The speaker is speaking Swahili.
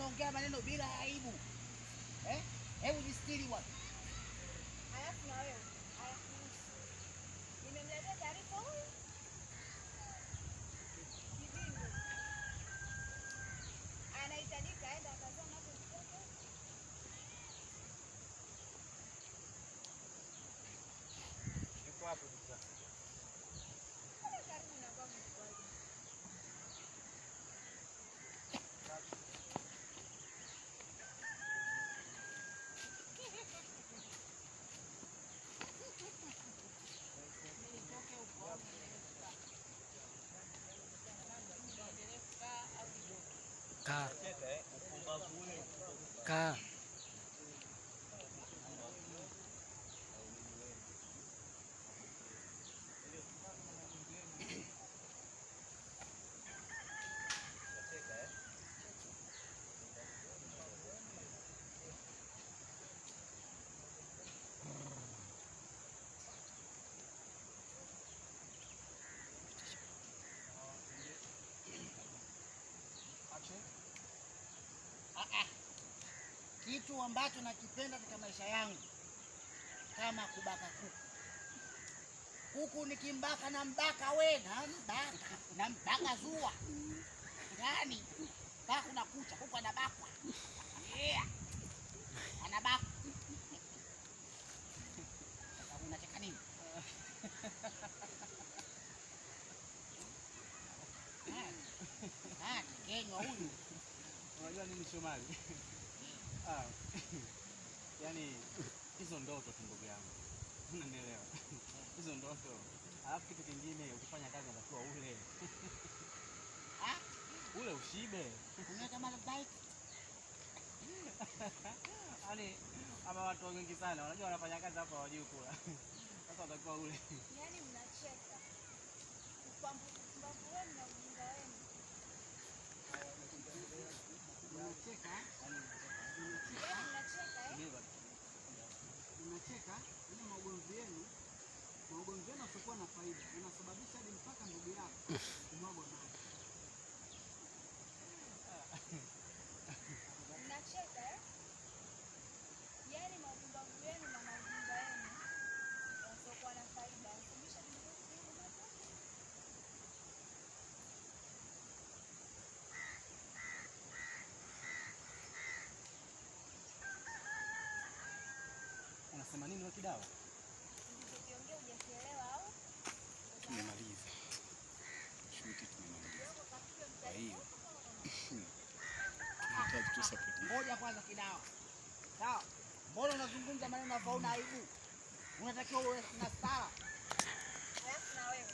unaongea maneno bila aibu. Hebu jistiri bwana. Alafu na wewe. Nimemletea taarifa huyu. Kibingu. Anahitajika aende akazama hapo mtoto. Yuko hapo sasa. Karibu na babu kwa hiyo. Kaa. Kitu ambacho nakipenda katika maisha yangu kama kubaka kuku. Kuku nikimbaka na mbaka we, na mbaka zua. Yaani, baku na kucha, kuku anabakwa. Yeah. Anabakwa. Sasa unacheka nini? Kenywa huyu. Unajua nini Shomari? Yaani hizo ndoto tu ndugu yangu. Unanielewa? Hizo ndoto. Alafu kitu kingine ukifanya kazi unatakiwa ule. Ule ushibe. Unaweka mara bite. Yaani ama watu wengi sana wanajua wanafanya kazi hapa hawajui kula. Sasa unatakiwa ule. Yaani mnacheka. Upambavu wenu na ujinga wenu. Unacheka? Unacheka ile maugomvi yenu usiokuwa na faida unasababisha hadi mpaka ndugu yako kumwagwa maji. Mnacheka yaani maugomvi yenu na maujinga wenu usiokuwa na faida unasababisha ndugu yako kumwagwa maji. Unasema nini wewe Kidawa? Ukiongea hujaelewa au? Tumemaliza. Shuti tumemaliza. Kwa hiyo tunahitaji tu support. Ngoja kwanza Kidawa. Sawa. Mbona unazungumza maneno ambayo una aibu? Unatakiwa uwe na stara. Alafu na wewe.